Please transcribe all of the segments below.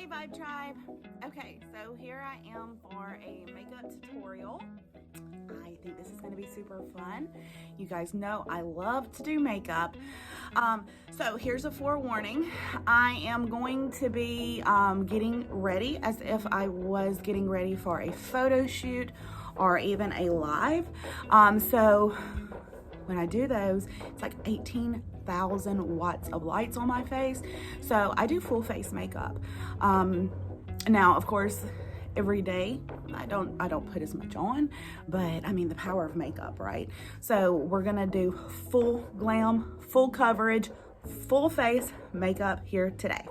Vibe Tribe. Okay, so here I am for a makeup tutorial. I think this is going to be super fun. You guys know I love to do makeup. So here's a forewarning. I am going to be getting ready as if I was getting ready for a photo shoot or even a live. So when I do those, it's like 18,000 watts of lights on my face. So I do full face makeup. Now, of course, every day I don't put as much on, but I mean the power of makeup, right? So we're gonna do full glam, full coverage, full face makeup here today.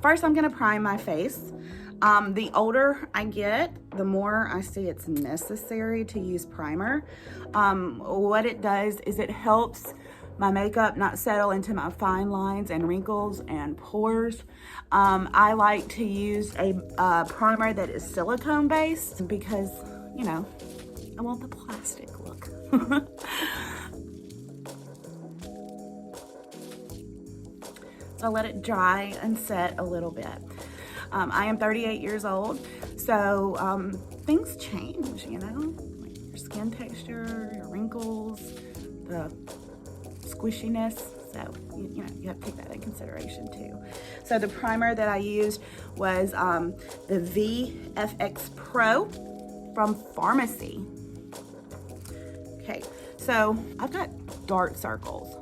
First, I'm gonna prime my face. The older I get, the more I see it's necessary to use primer. What it does is it helps my makeup not settle into my fine lines and wrinkles and pores. I like to use a primer that is silicone based because, you know, I want the plastic look. So I let it dry and set a little bit. I am 38 years old, so things change, you know, like your skin texture, your wrinkles, the squishiness. So, you know, you have to take that in consideration too. So the primer that I used was the VFX Pro from Pharmacy. Okay, so I've got dark circles.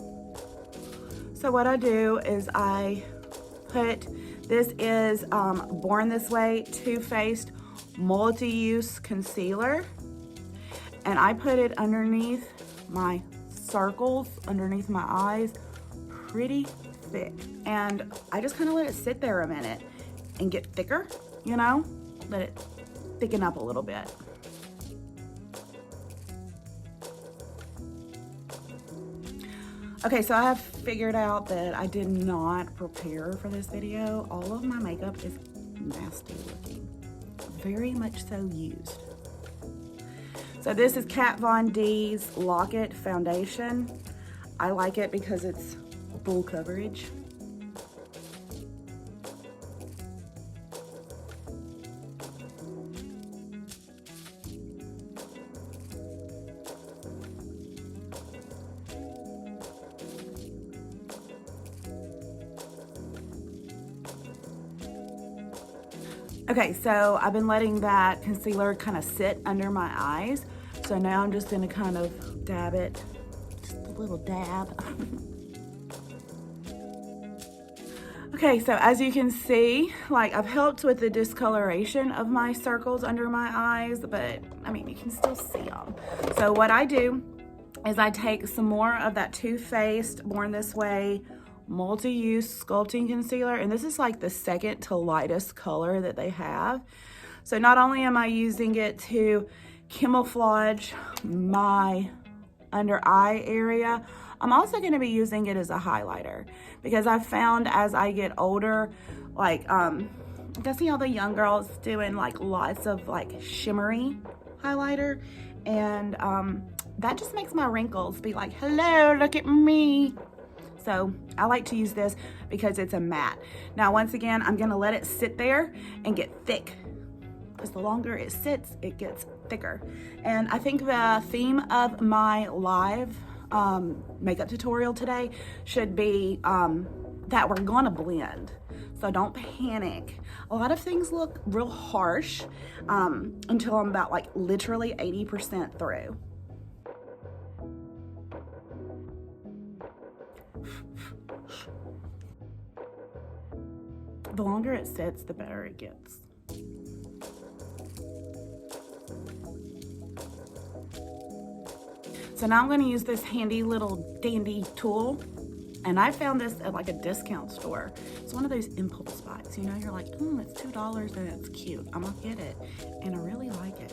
So what I do is I put, this is Born This Way Too Faced Multi-Use Concealer, and I put it underneath my circles, underneath my eyes, pretty thick. And I just kind of let it sit there a minute and get thicker, you know? Let it thicken up a little bit. Okay, so I have figured out that I did not prepare for this video. All of my makeup is nasty looking, very much so used. So this is Kat Von D's Lock-It Foundation. I like it because it's full coverage. Okay, so I've been letting that concealer kind of sit under my eyes. So now I'm just gonna kind of dab it, just a little dab. Okay, so as you can see, like I've helped with the discoloration of my circles under my eyes, but I mean, you can still see them. So what I do is I take some more of that Too Faced Born This Way multi-use sculpting concealer, and this is like the second to lightest color that they have. So not only am I using it to camouflage my under eye area, I'm also going to be using it as a highlighter because I've found as I get older, like I see all the young girls doing like lots of like shimmery highlighter, and that just makes my wrinkles be like, hello, look at me. So I like to use this because it's a matte. Now, once again, I'm gonna let it sit there and get thick because the longer it sits, it gets thicker. And I think the theme of my live makeup tutorial today should be that we're gonna blend. So don't panic. A lot of things look real harsh until I'm about like literally 80% through. The longer it sits, the better it gets. So now I'm going to use this handy little dandy tool, and I found this at like a discount store. It's one of those impulse buys, you know, you're like, it's $2 and it's cute, I'm gonna get it, and I really like it.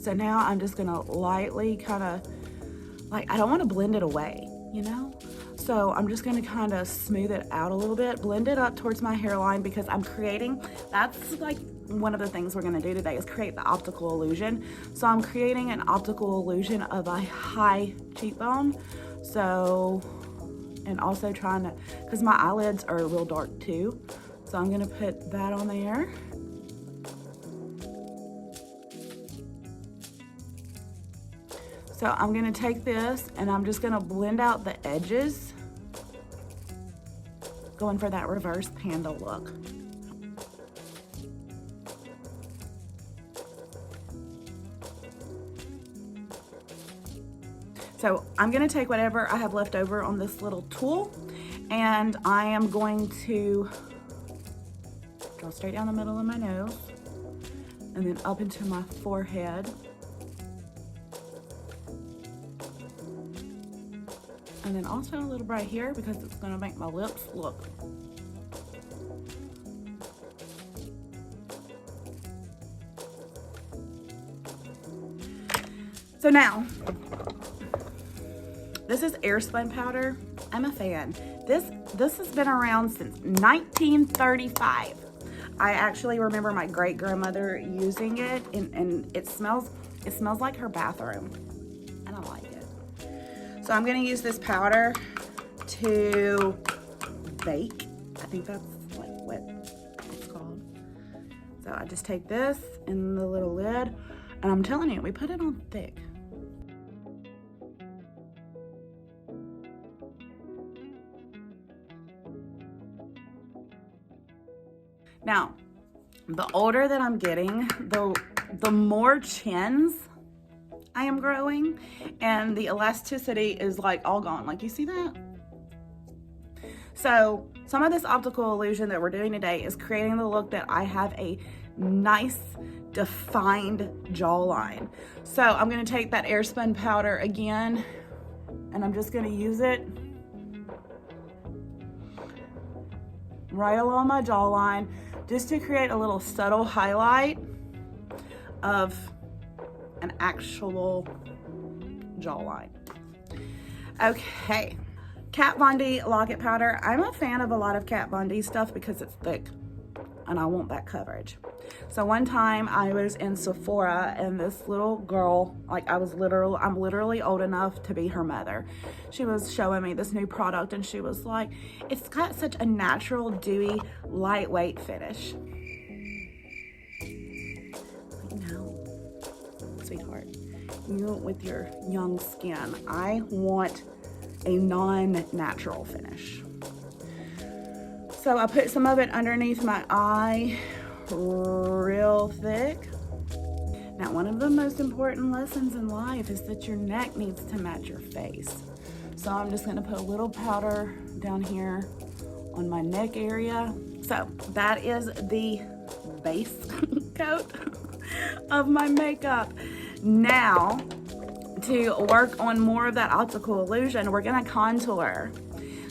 So now I'm just gonna lightly kind of, like, I don't want to blend it away, you know? So I'm just gonna kind of smooth it out a little bit, blend it up towards my hairline because I'm creating, that's like one of the things we're gonna do today is create the optical illusion. So I'm creating an optical illusion of a high cheekbone. So, and also trying to, because my eyelids are real dark too. So So I'm gonna put that on there. So I'm gonna take this and I'm just gonna blend out the edges, going for that reverse panda look. So I'm gonna take whatever I have left over on this little tool and I am going to draw straight down the middle of my nose and then up into my forehead. And then also a little right here because it's gonna make my lips look. So now, this is airspun powder. I'm a fan. This has been around since 1935. I actually remember my great grandmother using it, and it smells like her bathroom, and I like it. So I'm gonna use this powder to bake. I think that's like what it's called. So I just take this in the little lid, and I'm telling you, we put it on thick. Now, the older that I'm getting, the more chins I am growing, and the elasticity is like all gone. Like, you see that? So some of this optical illusion that we're doing today is creating the look that I have a nice defined jawline. So I'm gonna take that airspun powder again, and I'm just gonna use it right along my jawline, just to create a little subtle highlight of an actual jawline. Okay, Kat Von D Lock-It Powder. I'm a fan of a lot of Kat Von D stuff because it's thick and I want that coverage. So one time I was in Sephora and this little girl, like I'm literally old enough to be her mother. She was showing me this new product and she was like, it's got such a natural, dewy, lightweight finish. Like, no, sweetheart, you with your young skin, I want a non-natural finish. So I put some of it underneath my eye, real thick. Now, one of the most important lessons in life is that your neck needs to match your face. So I'm just gonna put a little powder down here on my neck area. So that is the base coat of my makeup. Now, to work on more of that optical illusion, we're gonna contour.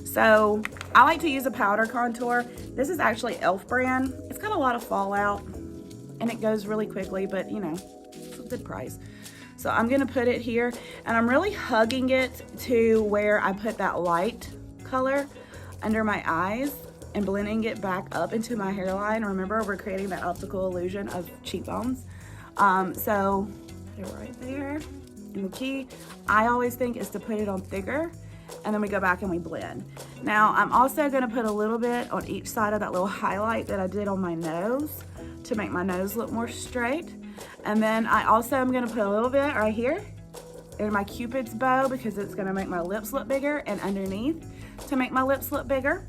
So I like to use a powder contour. This is actually e.l.f. brand. It's got a lot of fallout and it goes really quickly, but you know, it's a good price. So I'm gonna put it here and I'm really hugging it to where I put that light color under my eyes and blending it back up into my hairline. Remember, we're creating that optical illusion of cheekbones. So put it right there. And the key, I always think, is to put it on thicker and then we go back and we blend. Now, I'm also gonna put a little bit on each side of that little highlight that I did on my nose to make my nose look more straight. And then I also am gonna put a little bit right here in my Cupid's bow because it's gonna make my lips look bigger, and underneath to make my lips look bigger.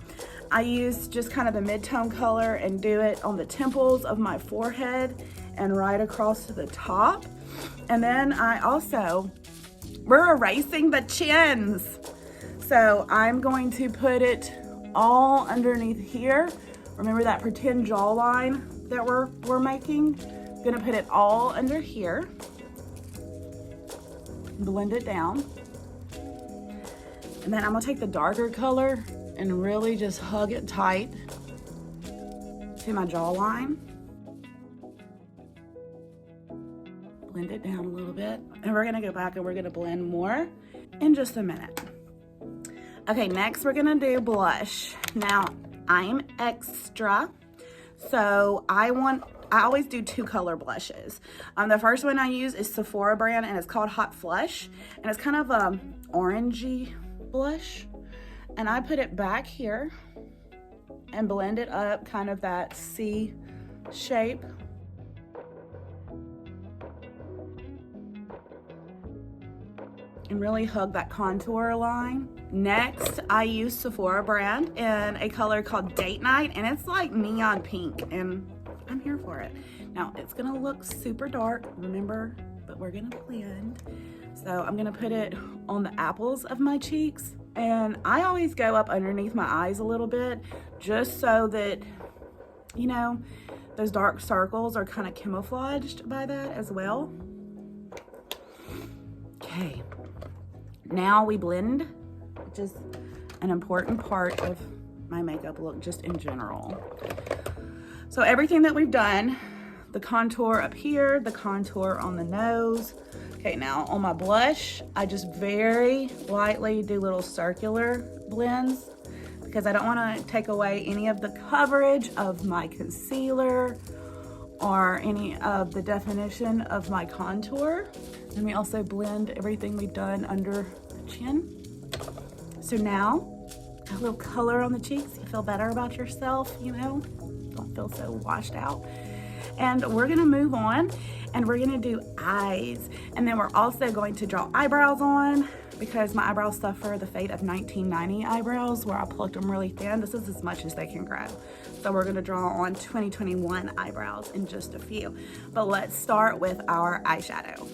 I use just kind of the mid-tone color and do it on the temples of my forehead and right across to the top. And then we're erasing the chins. So I'm going to put it all underneath here. Remember that pretend jawline that we're making? I'm gonna put it all under here. Blend it down. And then I'm gonna take the darker color and really just hug it tight to my jawline. Blend it down a little bit. And we're gonna go back and we're gonna blend more in just a minute. Okay, next we're gonna do blush. Now, I'm extra, so I always do 2 color blushes. The first one I use is Sephora brand and it's called Hot Flush. And it's kind of a orangey blush. And I put it back here and blend it up, kind of that C shape. And really hug that contour line. Next, I use Sephora brand in a color called Date Night, and it's like neon pink, and I'm here for it. Now, it's gonna look super dark, remember, but we're gonna blend. So I'm gonna put it on the apples of my cheeks, and I always go up underneath my eyes a little bit, just so that, you know, those dark circles are kind of camouflaged by that as well. Okay. Now we blend, which is an important part of my makeup look just in general. So everything that we've done, the contour up here, the contour on the nose. Okay, now on my blush, I just very lightly do little circular blends because I don't want to take away any of the coverage of my concealer or any of the definition of my contour. And we also blend everything we've done under the chin. So now, a little color on the cheeks. You feel better about yourself, you know? Don't feel so washed out. And we're gonna move on and we're gonna do eyes. And then we're also going to draw eyebrows on because my eyebrows suffer the fate of 1990 eyebrows where I plucked them really thin. This is as much as they can grow. So we're gonna draw on 2021 eyebrows in just a few. But let's start with our eyeshadow.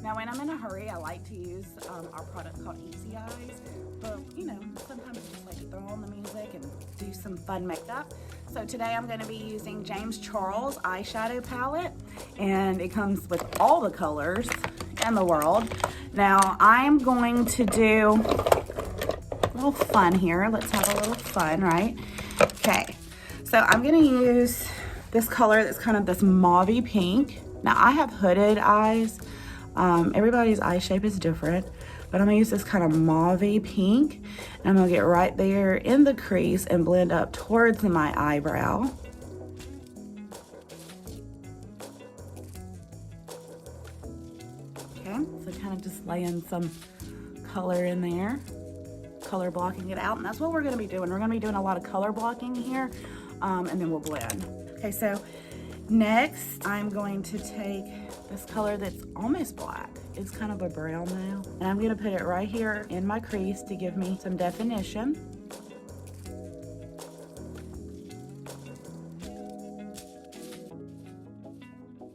Now, when I'm in a hurry, I like to use our product called Easy Eyes. But, you know, sometimes I just like to throw on the music and do some fun makeup. So today I'm going to be using James Charles eyeshadow palette. And it comes with all the colors in the world. Now, I'm going to do a little fun here. Let's have a little fun, right? Okay, so I'm going to use this color that's kind of this mauve-y pink. Now, I have hooded eyes. Everybody's eye shape is different, but I'm gonna use this kind of mauve pink, and I'm gonna get right there in the crease and blend up towards my eyebrow. Okay, so kind of just laying some color in there, color blocking it out, and that's what we're gonna be doing. We're gonna be doing a lot of color blocking here, and then we'll blend. Okay, so next I'm going to take this color that's almost black. It's kind of a brown now. And I'm gonna put it right here in my crease to give me some definition.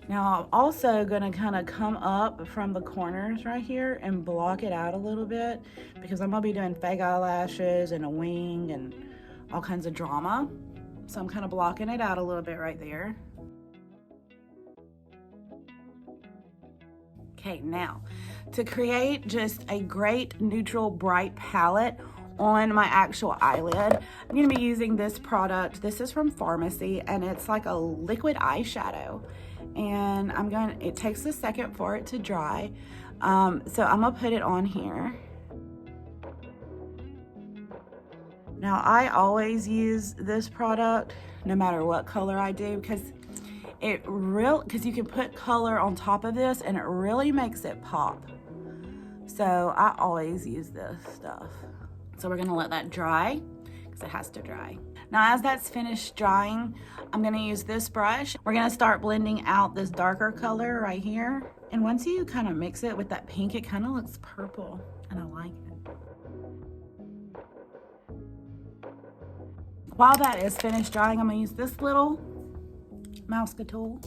Now I'm also gonna kind of come up from the corners right here and block it out a little bit because I'm gonna be doing fake eyelashes and a wing and all kinds of drama. So I'm kind of blocking it out a little bit right there. Okay, now to create just a great neutral bright palette on my actual eyelid, I'm gonna be using this product. This is from Pharmacy and it's like a liquid eyeshadow. And it takes a second for it to dry. So I'm gonna put it on here. Now I always use this product no matter what color I do because you can put color on top of this and it really makes it pop. So I always use this stuff. So we're gonna let that dry because it has to dry. Now as that's finished drying, I'm gonna use this brush. We're gonna start blending out this darker color right here. And once you kind of mix it with that pink, it kind of looks purple and I like it. While that is finished drying, I'm gonna use this little mouse tool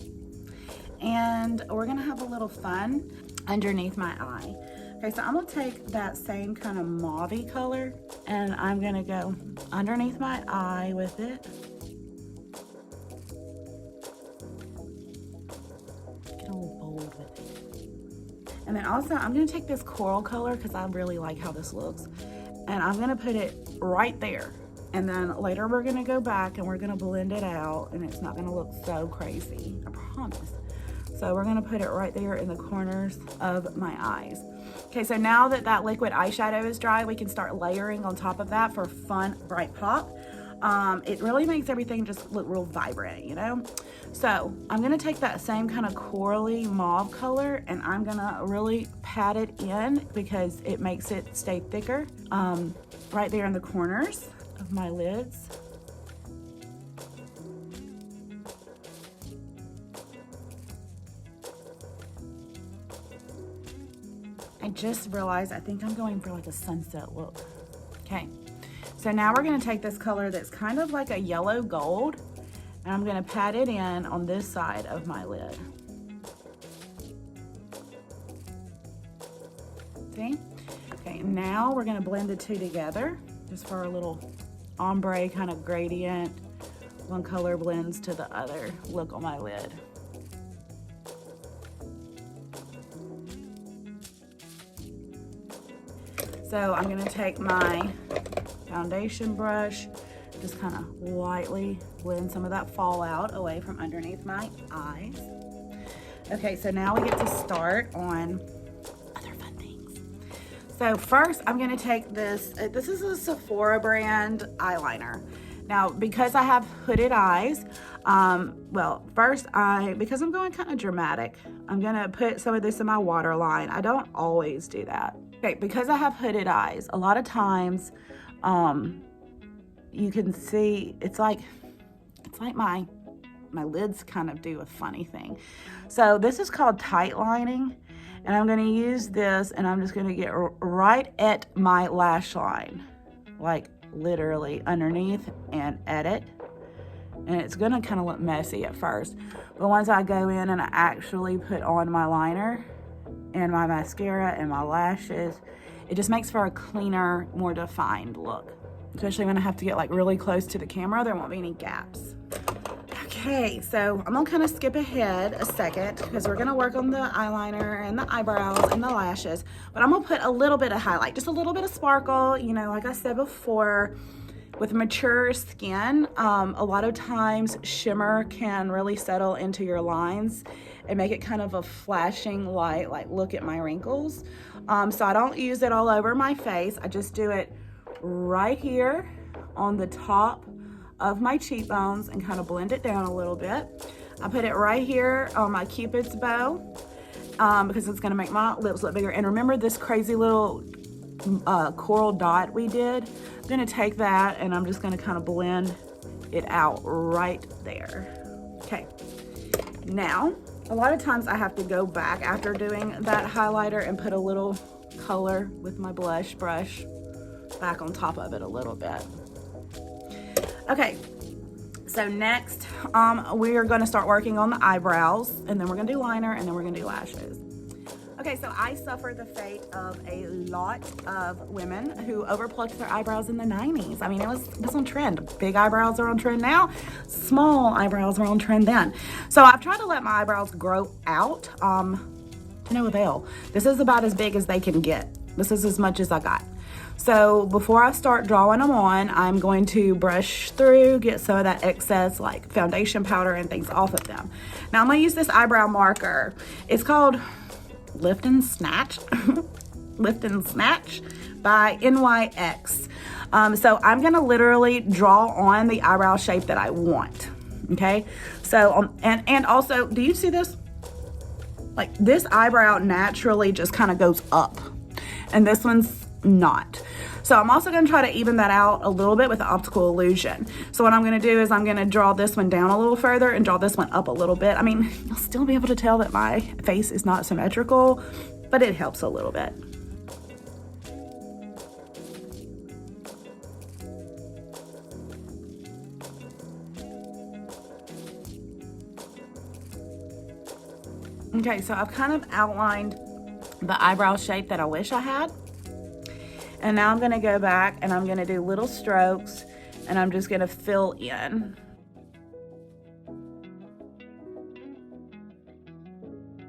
and we're gonna have a little fun underneath my eye. Okay, so I'm gonna take that same kind of mauve color and I'm gonna go underneath my eye with it. Get a little bold with it. And then also I'm gonna take this coral color because I really like how this looks. And I'm gonna put it right there. And then later we're gonna go back and we're gonna blend it out and it's not gonna look so crazy, I promise. So we're gonna put it right there in the corners of my eyes. Okay, so now that that liquid eyeshadow is dry, we can start layering on top of that for fun, bright pop. It really makes everything just look real vibrant, you know? So I'm gonna take that same kind of corally mauve color and I'm gonna really pat it in because it makes it stay thicker right there in the corners of my lids. I just realized I think I'm going for like a sunset look. Okay, so now we're gonna take this color that's kind of like a yellow gold, and I'm gonna pat it in on this side of my lid. See? Okay, now we're gonna blend the two together just for a little ombre kind of gradient. One color blends to the other look on my lid. So I'm gonna take my foundation brush, just kind of lightly blend some of that fallout away from underneath my eyes. Okay, so now we get to start on other fun things. So first I'm gonna take this is a Sephora brand eyeliner. Now, because I have hooded eyes, well, first because I'm going kind of dramatic, I'm gonna put some of this in my waterline. I don't always do that. Okay, because I have hooded eyes, a lot of times, you can see, it's like my lids kind of do a funny thing. So this is called tight lining, and I'm gonna use this, and I'm just gonna get right at my lash line, like literally underneath and at it. And it's gonna kind of look messy at first, but once I go in and I actually put on my liner and my mascara and my lashes, it just makes for a cleaner, more defined look. Especially when I have to get like really close to the camera, there won't be any gaps. Okay, so I'm gonna kind of skip ahead a second because we're gonna work on the eyeliner and the eyebrows and the lashes, but I'm gonna put a little bit of highlight, just a little bit of sparkle. You know, like I said before, with mature skin, a lot of times shimmer can really settle into your lines and make it kind of a flashing light, like look at my wrinkles. So I don't use it all over my face. I just do it right here on the top of my cheekbones and kind of blend it down a little bit. I put it right here on my Cupid's bow because it's gonna make my lips look bigger. And remember this crazy little coral dot we did? I'm gonna take that and I'm just gonna kind of blend it out right there. Okay, now a lot of times I have to go back after doing that highlighter and put a little color with my blush brush back on top of it a little bit. Okay, so next we are going to start working on the eyebrows, and then we're going to do liner, and then we're going to do lashes. Okay, so I suffer the fate of a lot of women who overplucked their eyebrows in the 90s. I mean, it was on trend. Big eyebrows are on trend now. Small eyebrows are on trend then. So I've tried to let my eyebrows grow out to no avail. This is about as big as they can get. This is as much as I got. So before I start drawing them on, I'm going to brush through, get some of that excess like foundation powder and things off of them. Now I'm gonna use this eyebrow marker. It's called Lift and Snatch, Lift and Snatch by NYX. So I'm gonna literally draw on the eyebrow shape that I want, okay? So, and also, do you see this? Like this eyebrow naturally just kind of goes up, and this one's not. So I'm also going to try to even that out a little bit with the optical illusion. So what I'm going to do is I'm going to draw this one down a little further and draw this one up a little bit. I mean, you'll still be able to tell that my face is not symmetrical, but it helps a little bit. Okay, so I've kind of outlined the eyebrow shape that I wish I had. And now I'm gonna go back and I'm gonna do little strokes, and I'm just gonna fill in.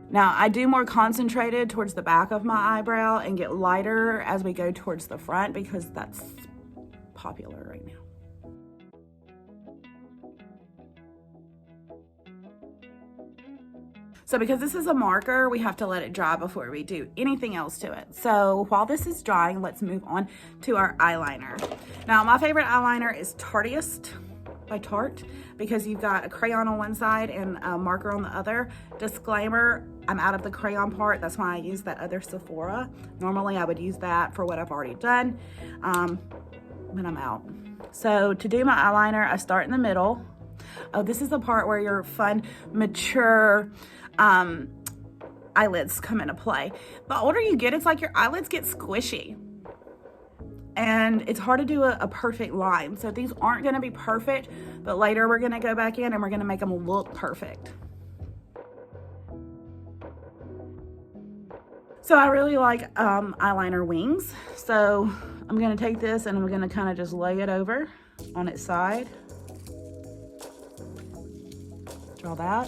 Now I do more concentrated towards the back of my eyebrow and get lighter as we go towards the front because that's popular right now. So because this is a marker, we have to let it dry before we do anything else to it. So while this is drying, let's move on to our eyeliner. Now my favorite eyeliner is Tarteist by Tarte because you've got a crayon on one side and a marker on the other. Disclaimer, I'm out of the crayon part. That's why I use that other Sephora. Normally I would use that for what I've already done when I'm out. So to do my eyeliner, I start in the middle. Oh, this is the part where your fun, mature eyelids come into play. The older you get, it's like your eyelids get squishy. And it's hard to do a perfect line. So these aren't gonna be perfect, but later we're gonna go back in and we're gonna make them look perfect. So I really like eyeliner wings. So I'm gonna take this and I'm gonna kind of just lay it over on its side. Draw that.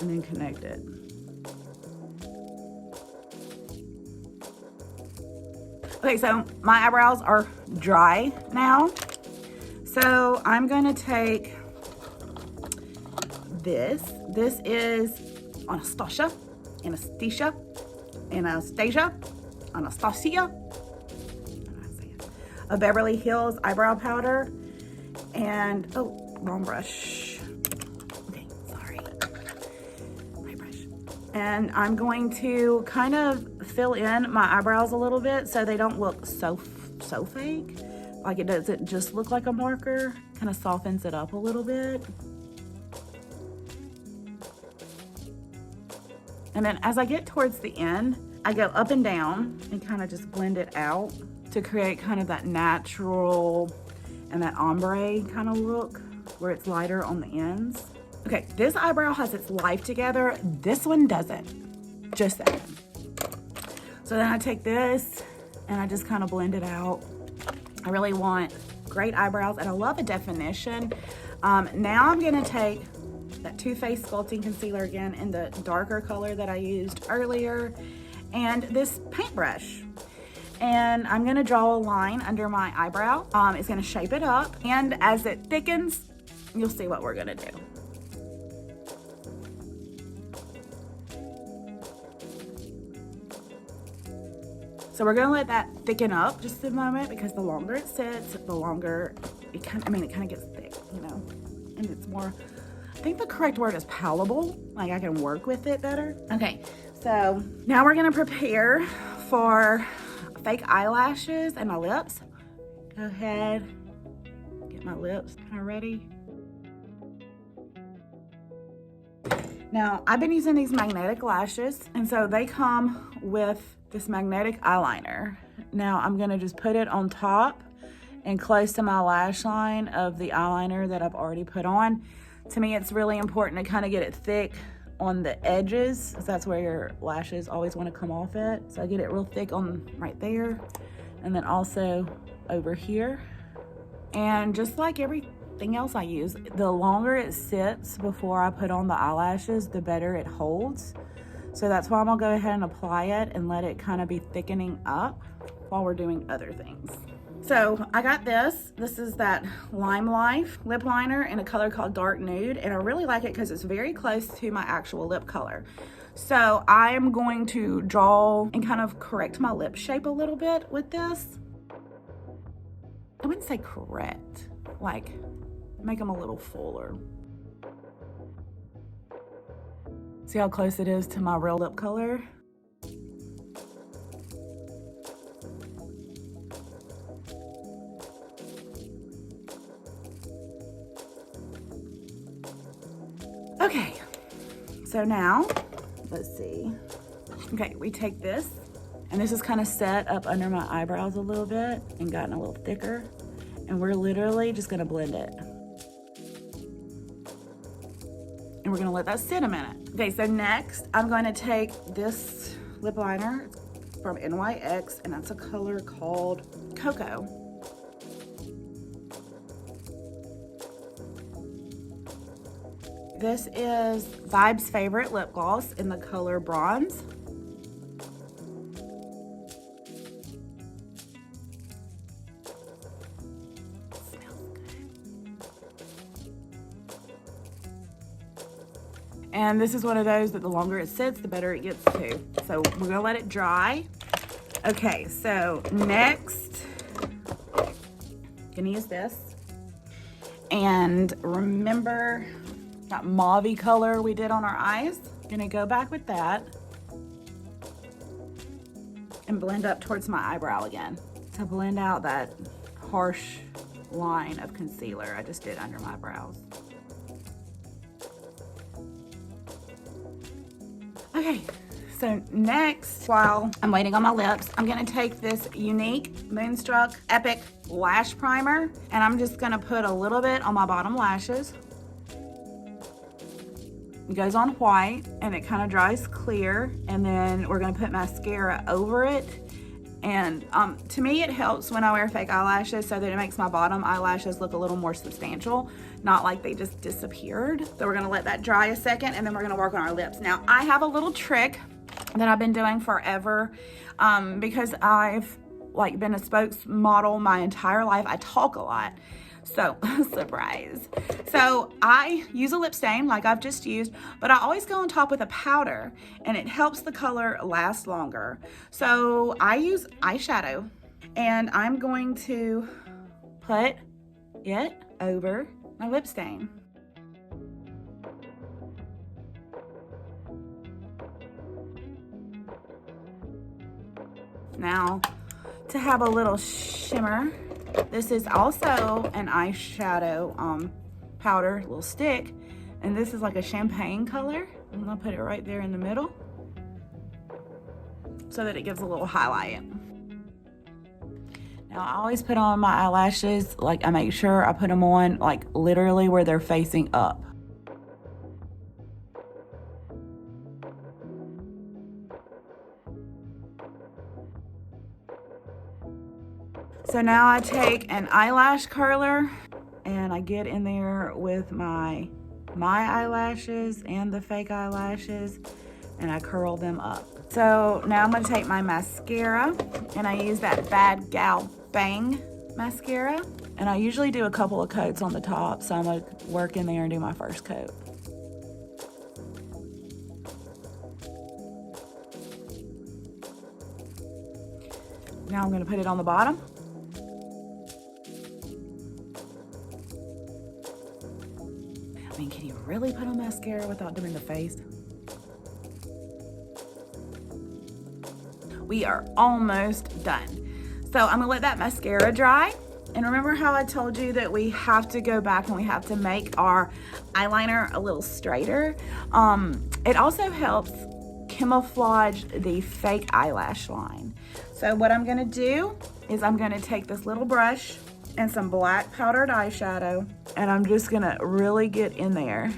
And then connect it. Okay, so my eyebrows are dry now. So I'm gonna take this. This is Anastasia, a Beverly Hills eyebrow powder. And, oh, wrong brush. Okay, sorry. My brush. And I'm going to kind of fill in my eyebrows a little bit so they don't look so fake. Like it doesn't just look like a marker. Kind of softens it up a little bit. And then as I get towards the end, I go up and down and kind of just blend it out to create kind of that natural and that ombre kind of look where it's lighter on the ends. Okay, this eyebrow has its life together. This one doesn't, just saying. So then I take this and I just kind of blend it out. I really want great eyebrows and I love a definition. Now I'm gonna take that Too Faced Sculpting Concealer again in the darker color that I used earlier, and this paintbrush. And I'm gonna draw a line under my eyebrow. It's gonna shape it up, and as it thickens, you'll see what we're gonna do. So we're gonna let that thicken up just a moment because the longer it sits, the longer it kind of gets thick, you know, and it's more, I think the correct word is palatable. Like I can work with it better. Okay, so now we're gonna prepare for fake eyelashes and my lips. Go ahead, get my lips kind of ready. Now, I've been using these magnetic lashes, and so they come with this magnetic eyeliner. Now, I'm gonna just put it on top and close to my lash line of the eyeliner that I've already put on. To me, it's really important to kind of get it thick on the edges, because that's where your lashes always want to come off at. So I get it real thick on right there, and then also over here. And just like everything else I use, the longer it sits before I put on the eyelashes, the better it holds. So that's why I'm gonna go ahead and apply it and let it kind of be thickening up while we're doing other things. So I got this. This is that Lime Life lip liner in a color called Dark Nude, and I really like it because it's very close to my actual lip color. So I am going to draw and kind of correct my lip shape a little bit with this. I wouldn't say correct, like make them a little fuller. See how close it is to my real lip color? Okay, so now, let's see. Okay, we take this, and this is kind of set up under my eyebrows a little bit and gotten a little thicker, and we're literally just gonna blend it. And we're gonna let that sit a minute. Okay, so next, I'm going to take this lip liner from NYX, and that's a color called Cocoa. This is Vibe's favorite lip gloss in the color Bronze. Smells good. And this is one of those that the longer it sits, the better it gets too. So we're gonna let it dry. Okay, so next, gonna use this. And remember that mauve-y color we did on our eyes? Gonna go back with that and blend up towards my eyebrow again to blend out that harsh line of concealer I just did under my brows. Okay, so next, while I'm waiting on my lips, I'm gonna take this Unique Moonstruck Epic Lash Primer, and I'm just gonna put a little bit on my bottom lashes. It goes on white, and it kind of dries clear, and then we're gonna put mascara over it. And to me, it helps when I wear fake eyelashes so that it makes my bottom eyelashes look a little more substantial, not like they just disappeared. So we're gonna let that dry a second, and then we're gonna work on our lips. Now, I have a little trick that I've been doing forever because I've like been a spokesmodel my entire life. I talk a lot. So, surprise. So I use a lip stain like I've just used, but I always go on top with a powder, and it helps the color last longer. So I use eyeshadow, and I'm going to put it over my lip stain. Now, to have a little shimmer, this is also an eyeshadow powder, little stick, and this is like a champagne color. I'm gonna put it right there in the middle so that it gives a little highlight. Now, I always put on my eyelashes, like I make sure I put them on like literally where they're facing up. So now I take an eyelash curler, and I get in there with my eyelashes and the fake eyelashes, and I curl them up. So now I'm gonna take my mascara, and I use that Bad Gal Bang mascara. And I usually do a couple of coats on the top, so I'm gonna work in there and do my first coat. Now I'm gonna put it on the bottom. I mean, can you really put on mascara without doing the face? We are almost done. So I'm gonna let that mascara dry. And remember how I told you that we have to go back and we have to make our eyeliner a little straighter? It also helps camouflage the fake eyelash line. So what I'm gonna do is I'm gonna take this little brush and some black powdered eyeshadow, and I'm just gonna really get in there.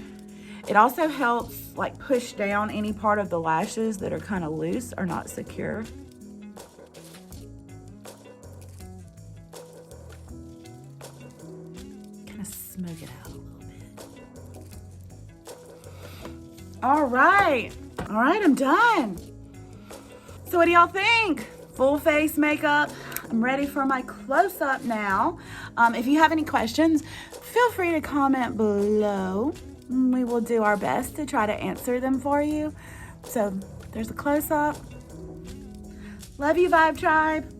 It also helps like push down any part of the lashes that are kind of loose or not secure. Kind of smoke it out a little bit. All right, I'm done. So what do y'all think? Full face makeup. I'm ready for my close-up now. If you have any questions, feel free to comment below. We will do our best to try to answer them for you. So there's a close-up. Love you, Vibe Tribe.